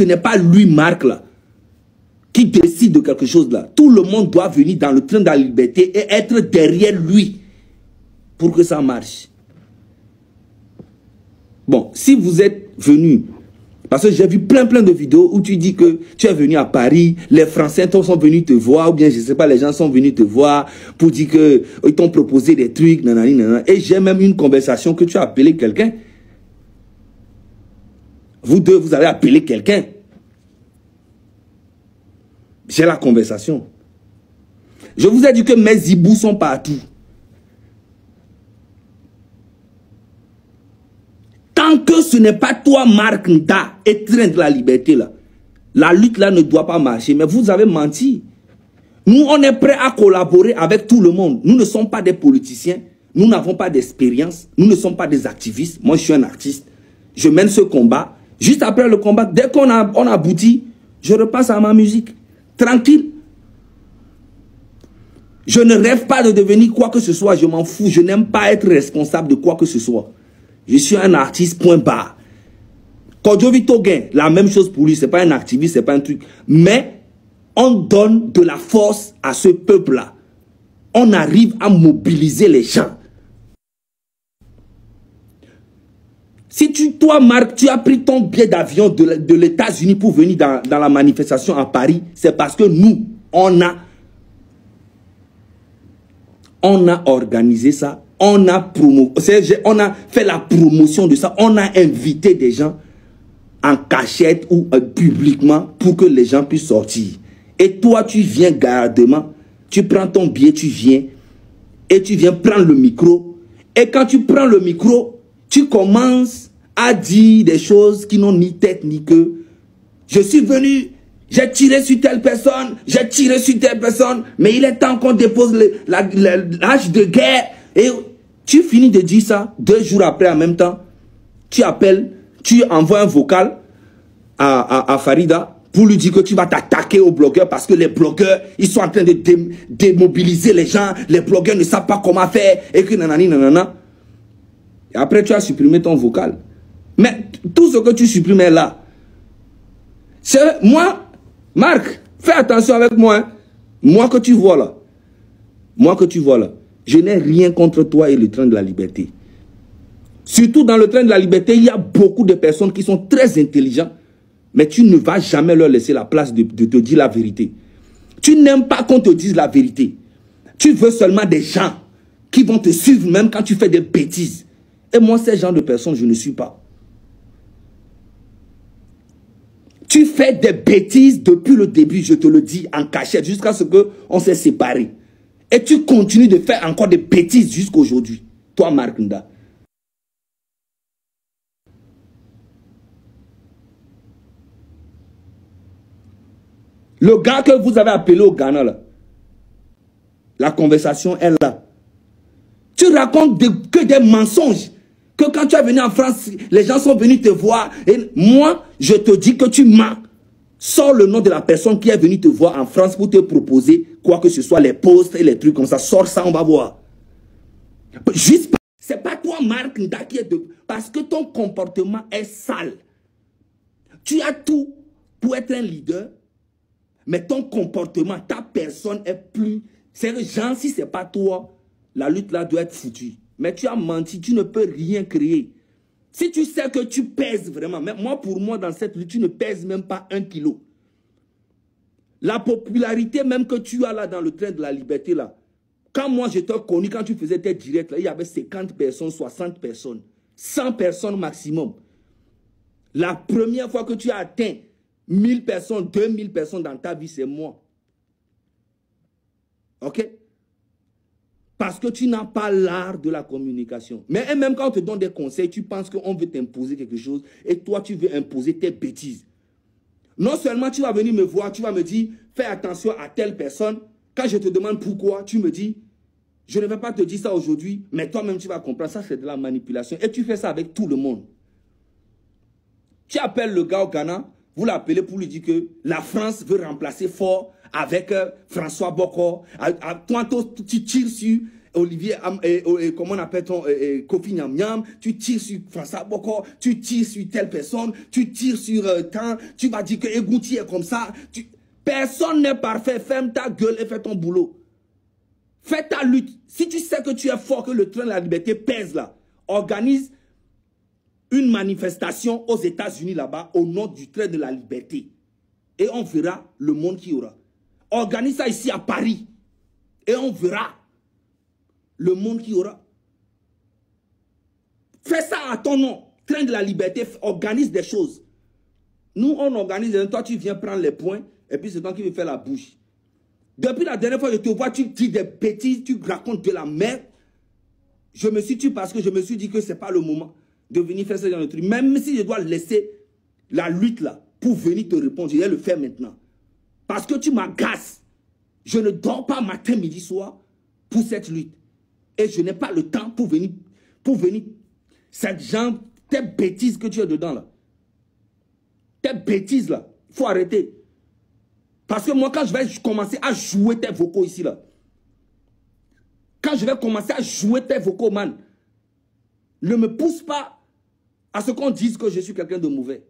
ce n'est pas lui, Marc, là, qui décide de quelque chose, là. Tout le monde doit venir dans le train de la liberté et être derrière lui pour que ça marche. Bon, si vous êtes venu, parce que j'ai vu plein de vidéos où tu dis que tu es venu à Paris, les Français sont venus te voir, ou bien je ne sais pas, les gens sont venus te voir pour dire qu'ils t'ont proposé des trucs, nanani, nanana. Et j'ai même une conversation que tu as appelé quelqu'un. Vous deux, vous avez appelé quelqu'un. J'ai la conversation. Je vous ai dit que mes hiboux sont partout. Tant que ce n'est pas toi, Marc Nda, et train de la liberté, là, la lutte là ne doit pas marcher. Mais vous avez menti. Nous, on est prêts à collaborer avec tout le monde. Nous ne sommes pas des politiciens. Nous n'avons pas d'expérience. Nous ne sommes pas des activistes. Moi, je suis un artiste. Je mène ce combat. Juste après le combat, dès qu'on aboutit, je repasse à ma musique. Tranquille. Je ne rêve pas de devenir quoi que ce soit. Je m'en fous. Je n'aime pas être responsable de quoi que ce soit. Je suis un artiste, point barre. Kodjovi Toguin, la même chose pour lui. Ce n'est pas un activiste, ce n'est pas un truc. Mais on donne de la force à ce peuple-là. On arrive à mobiliser les gens. Si toi, Marc, tu as pris ton billet d'avion de l'États-Unis pour venir dans la manifestation à Paris, c'est parce que nous, on a organisé ça. On a fait la promotion de ça. On a invité des gens en cachette ou publiquement pour que les gens puissent sortir. Et toi, tu viens gardement, tu prends ton billet, tu viens et tu viens prendre le micro. Et quand tu prends le micro, tu commences à dire des choses qui n'ont ni tête ni queue. Je suis venu, j'ai tiré sur telle personne, j'ai tiré sur telle personne, mais il est temps qu'on dépose l'âge de guerre. Et tu finis de dire ça, 2 jours après en même temps, tu appelles, tu envoies un vocal à Farida pour lui dire que tu vas t'attaquer aux blogueurs parce que les blogueurs, ils sont en train de démobiliser les gens, les blogueurs ne savent pas comment faire, et que nanani nanana. Et après, tu as supprimé ton vocal. Mais tout ce que tu supprimes est là. C'est moi, Marc, fais attention avec moi. Hein. Moi que tu vois là. Moi que tu vois là. Je n'ai rien contre toi et le train de la liberté. Surtout dans le train de la liberté, il y a beaucoup de personnes qui sont très intelligentes. Mais tu ne vas jamais leur laisser la place de te dire la vérité. Tu n'aimes pas qu'on te dise la vérité. Tu veux seulement des gens qui vont te suivre même quand tu fais des bêtises. Et moi, ces genre de personnes, je ne suis pas. Tu fais des bêtises depuis le début, je te le dis, en cachette, jusqu'à ce qu'on s'est séparés. Et tu continues de faire encore des bêtises jusqu'à aujourd'hui. Toi, Marc Nda. Le gars que vous avez appelé au Ghana, là, la conversation est là. Tu racontes que des mensonges. Que quand tu es venu en France, les gens sont venus te voir. Et moi, je te dis que tu mens. Sors le nom de la personne qui est venue te voir en France pour te proposer quoi que ce soit, les posts et les trucs comme ça. Sors ça, on va voir. Juste, c'est pas toi, Marc Nda, qui est de... Parce que ton comportement est sale. Tu as tout pour être un leader, mais ton comportement, ta personne est plus... C'est que, genre, si c'est pas toi, la lutte là doit être foutue. Mais tu as menti, tu ne peux rien créer. Si tu sais que tu pèses vraiment, mais moi, pour moi, dans cette lutte, tu ne pèses même pas 1 kilo. La popularité même que tu as là dans le train de la liberté là, quand moi je t'ai connu, quand tu faisais tes directs là, il y avait 50 personnes, 60 personnes, 100 personnes maximum. La première fois que tu as atteint 1000 personnes, 2000 personnes dans ta vie, c'est moi. Ok? Parce que tu n'as pas l'art de la communication. Mais même quand on te donne des conseils, tu penses qu'on veut t'imposer quelque chose et toi, tu veux imposer tes bêtises. Non seulement tu vas venir me voir, tu vas me dire, fais attention à telle personne. Quand je te demande pourquoi, tu me dis, je ne vais pas te dire ça aujourd'hui, mais toi-même tu vas comprendre. Ça, c'est de la manipulation. Et tu fais ça avec tout le monde. Tu appelles le gars au Ghana, vous l'appelez pour lui dire que la France veut remplacer Fort avec François Bokor. Toi, tu tires sur Olivier, comment on appelle ton Kofi Nyam Nyam, tu tires sur François Boko, tu tires sur telle personne, tu tires sur tant, tu vas dire que Egouti est comme ça. Personne n'est parfait. Ferme ta gueule et fais ton boulot. Fais ta lutte. Si tu sais que tu es fort, que le train de la liberté pèse là, organise une manifestation aux États-Unis là-bas au nom du train de la liberté. Et on verra le monde qu'il y aura. Organise ça ici à Paris. Et on verra le monde qu'il y aura. Fais ça à ton nom. Train de la liberté, organise des choses. Nous, on organise, toi tu viens prendre les points, et puis c'est toi qui veux faire la bouche. Depuis la dernière fois que je te vois, tu dis des bêtises, tu racontes de la merde. Je me suis tué parce que je me suis dit que ce n'est pas le moment de venir faire ce genre de truc. Même si je dois laisser la lutte là, pour venir te répondre, je vais le faire maintenant. Parce que tu m'agaces. Je ne dors pas matin, midi, soir pour cette lutte. Et je n'ai pas le temps pour venir cette genre, tes bêtises que tu as dedans là. Tes bêtises là, il faut arrêter. Parce que moi, quand je vais commencer à jouer tes vocaux ici là, quand je vais commencer à jouer tes vocaux, man, ne me pousse pas à ce qu'on dise que je suis quelqu'un de mauvais.